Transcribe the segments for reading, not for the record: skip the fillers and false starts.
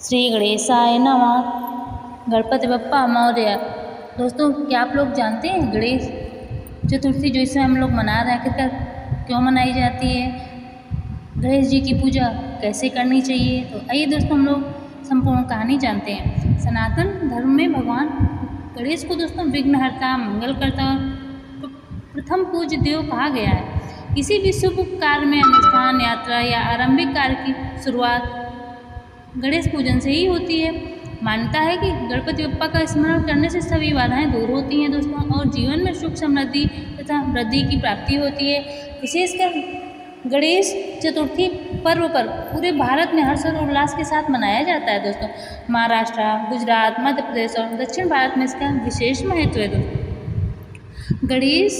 श्री गणेशाय नमः। गणपति बप्पा मौर्य। दोस्तों, क्या आप लोग जानते हैं गणेश चतुर्थी जो इसे हम लोग मना रहे हैं आखिरकार क्यों मनाई जाती है, गणेश जी की पूजा कैसे करनी चाहिए? तो आइए दोस्तों हम लोग संपूर्ण कहानी जानते हैं। सनातन धर्म में भगवान गणेश को दोस्तों विघ्नहर्ता, मंगलकर्ता और प्रथम पूज्य देव कहा गया है। किसी भी शुभ कार्य में अनुष्ठान, यात्रा या आरंभिक कार्य की शुरुआत गणेश पूजन से ही होती है। मान्यता है कि गणपति बप्पा का स्मरण करने से सभी बाधाएं दूर होती हैं दोस्तों, और जीवन में सुख, समृद्धि तथा वृद्धि की प्राप्ति होती है। विशेषकर गणेश चतुर्थी पर्व पर पूरे भारत में हर्ष और उल्लास के साथ मनाया जाता है दोस्तों। महाराष्ट्र, गुजरात, मध्य प्रदेश और दक्षिण भारत में इसका विशेष महत्व है दोस्तों। गणेश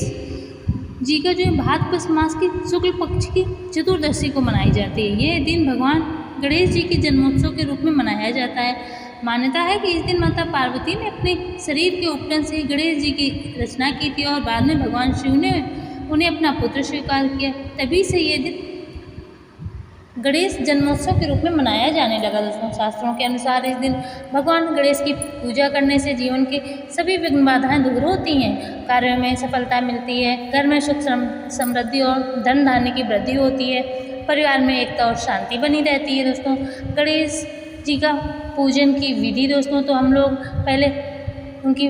जी का जो भाद्रपद मास की शुक्ल पक्ष की चतुर्दशी को मनाई जाती है। यह दिन भगवान गणेश जी के जन्मोत्सव के रूप में मनाया जाता है। मान्यता है कि इस दिन माता पार्वती ने अपने शरीर के उपटन से गणेश जी की रचना की थी और बाद में भगवान शिव ने उन्हें अपना पुत्र स्वीकार किया। तभी से ये दिन गणेश जन्मोत्सव के रूप में मनाया जाने लगा दोस्तों। शास्त्रों के अनुसार इस दिन भगवान गणेश की पूजा करने से जीवन के सभी विघ्न बाधाएं दूर होती हैं, कार्यों में सफलता मिलती है, घर में सुख समृद्धि और धन धान्य की वृद्धि होती है, परिवार में एकता और शांति बनी रहती है दोस्तों। गणेश जी का पूजन की विधि दोस्तों, तो हम लोग पहले उनकी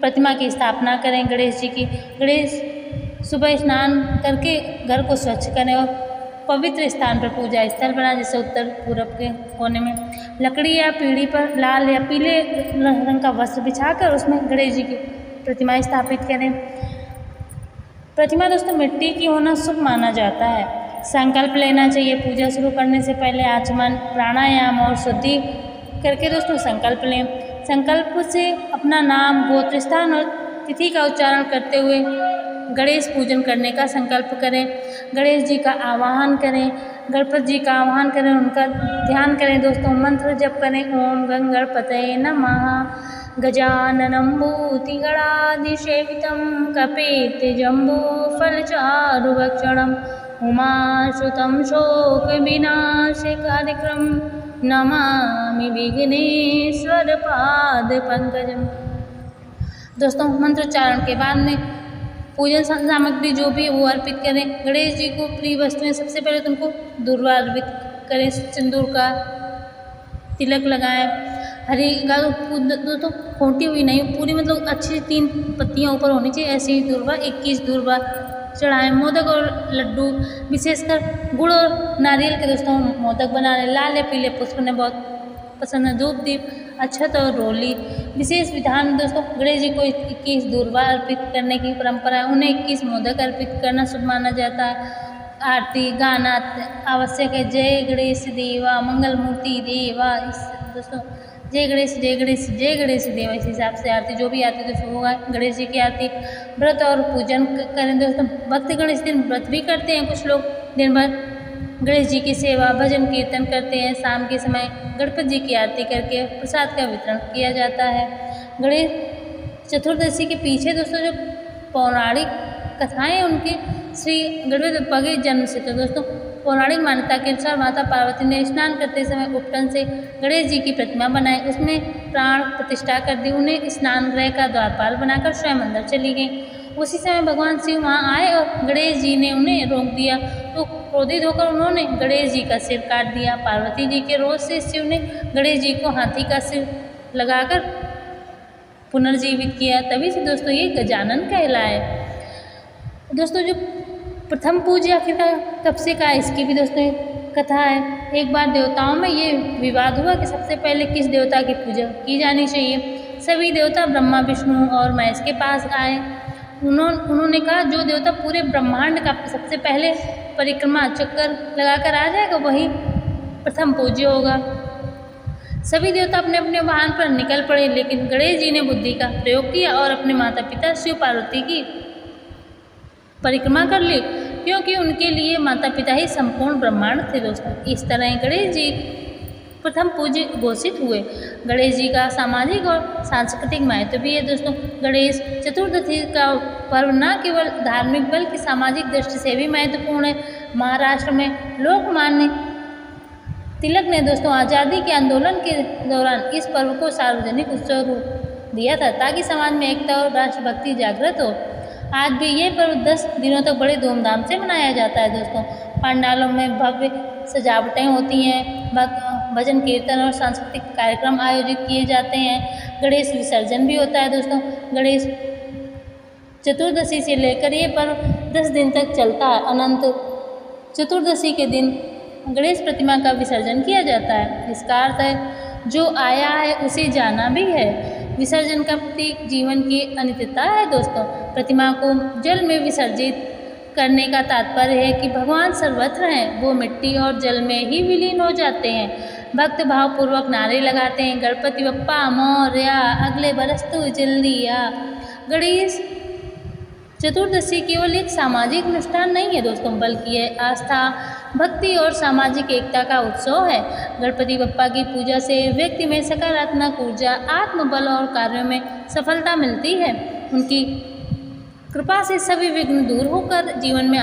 प्रतिमा की स्थापना करें गणेश जी की। गणेश सुबह स्नान करके घर को स्वच्छ करें और पवित्र स्थान पर पूजा स्थल बनाएं, जैसे उत्तर पूर्व के कोने में लकड़ी या पीढ़ी पर लाल या पीले रंग का वस्त्र बिछाकर उसमें गणेश जी की प्रतिमा स्थापित करें। प्रतिमा दोस्तों मिट्टी की होना शुभ माना जाता है। संकल्प लेना चाहिए पूजा शुरू करने से पहले। आचमन, प्राणायाम और शुद्धि करके दोस्तों संकल्प लें। संकल्प से अपना नाम, गोत्र, स्थान और तिथि का उच्चारण करते हुए गणेश पूजन करने का संकल्प करें। गणेश जी का आवाहन करें, गणपति जी का आवाहन करें, उनका ध्यान करें दोस्तों। मंत्र जप करें, ओम गं गणपतये नमः। गजाननं भूतिगणाधिसेवितं कपेति जम्बूफलचारुभक्षणम् उमासुतं शोकविनाशकारिक्रं नमामि विघ्नेश्वर पादपङ्कजम्। दोस्तों मंत्रोच्चारण के बाद में पूजन सामग्री जो भी है वो अर्पित करें। गणेश जी को प्रिय वस्तुएं सबसे पहले तो उनको दूर्वा अर्पित करें, सिंदूर का तिलक लगाएं। हरी दोस्तों खोटी हुई नहीं, पूरी मतलब अच्छी 3 पत्तियां ऊपर होनी चाहिए, ऐसी ही दूर्वा 21 दूर्वा चढ़ाएं। मोदक और लड्डू, विशेषकर गुड़ और नारियल के दोस्तों मोदक बनाने। लाल या पीले पुष्प ने बहुत पसंद है। धूप दीप, अक्षत और रोली। विशेष विधान दोस्तों, गणेश जी को 21 दूर्वा अर्पित करने की परंपरा है। उन्हें 21 मोदक अर्पित करना शुभ माना जाता है। आरती गाना आवश्यक है। जय गणेश देवा, मंगल मूर्ति देवा। दोस्तों जय गणेश, जय गणेश, जय गणेश देवा, इस हिसाब से आरती जो भी आती दोस्तों होगा गणेश जी की आरती। व्रत और पूजन करें दोस्तों। भक्तगण इस दिन व्रत भी करते हैं। कुछ लोग दिन भर गणेश जी की सेवा, भजन कीर्तन करते हैं। शाम के समय गणपति जी की आरती करके प्रसाद का वितरण किया जाता है। गणेश चतुर्दशी के पीछे दोस्तों जो पौराणिक कथाएं उनके श्री गणपति बप्पा के जन्म से तो दोस्तों पौराणिक मान्यता के अनुसार माता पार्वती ने स्नान करते समय उपटन से गणेश जी की प्रतिमा बनाई, उसमें प्राण प्रतिष्ठा कर दी। उन्हें स्नान गृह का द्वारपाल बनाकर स्वयं अंदर चली गई। उसी समय भगवान शिव वहाँ आए और गणेश जी ने उन्हें रोक दिया, तो क्रोधित होकर उन्होंने गणेश जी का सिर काट दिया। पार्वती जी के रोष से शिव ने गणेश जी को हाथी का सिर लगाकर पुनर्जीवित किया। तभी से दोस्तों ये गजानन कहलाए। दोस्तों जो प्रथम पूज्य आखिरकार कब से का, इसकी भी दोस्तों कथा है। एक बार देवताओं में ये विवाद हुआ कि सबसे पहले किस देवता की पूजा की जानी चाहिए। सभी देवता ब्रह्मा, विष्णु और महेश के पास आए। उन्होंने कहा जो देवता पूरे ब्रह्मांड का सबसे पहले परिक्रमा चक्कर लगाकर आ जाएगा वही प्रथम पूज्य होगा। सभी देवता अपने अपने वाहन पर निकल पड़े, लेकिन गणेश जी ने बुद्धि का प्रयोग किया और अपने माता पिता शिव पार्वती की परिक्रमा कर ली, क्योंकि उनके लिए माता पिता ही संपूर्ण ब्रह्मांड थे दोस्तों। इस तरह गणेश जी प्रथम पूज्य घोषित हुए। गणेश जी का सामाजिक और सांस्कृतिक महत्व भी है दोस्तों। गणेश चतुर्दशी का पर्व न केवल धार्मिक बल्कि सामाजिक दृष्टि से भी महत्वपूर्ण है। महाराष्ट्र में लोकमान्य तिलक ने दोस्तों आज़ादी के आंदोलन के दौरान इस पर्व को सार्वजनिक उत्सव रूप दिया था ताकि समाज में एकता और राष्ट्रभक्ति जागृत हो। आज भी ये पर्व 10 दिनों तक बड़े धूमधाम से मनाया जाता है दोस्तों। पंडालों में भव्य सजावटें होती हैं, भजन कीर्तन और सांस्कृतिक कार्यक्रम आयोजित किए जाते हैं। गणेश विसर्जन भी होता है दोस्तों। गणेश चतुर्दशी से लेकर ये पर्व 10 दिन तक चलता है। अनंत चतुर्दशी के दिन गणेश प्रतिमा का विसर्जन किया जाता है। इसका अर्थ है जो आया है उसे जाना भी है। विसर्जन का प्रतीक जीवन की अनित्यता है दोस्तों। प्रतिमा को जल में विसर्जित करने का तात्पर्य है कि भगवान सर्वत्र हैं, वो मिट्टी और जल में ही विलीन हो जाते हैं। भक्त भावपूर्वक नारे लगाते हैं, गणपति बप्पा मोरया, अगले बरस तू जल्दी आ। गणेश चतुर्दशी केवल एक सामाजिक अनुष्ठान नहीं है दोस्तों, बल्कि यह आस्था, भक्ति और सामाजिक एकता का उत्सव है। गणपति बप्पा की पूजा से व्यक्ति में सकारात्मक ऊर्जा, आत्मबल और कार्यों में सफलता मिलती है। उनकी कृपा से सभी विघ्न दूर होकर जीवन में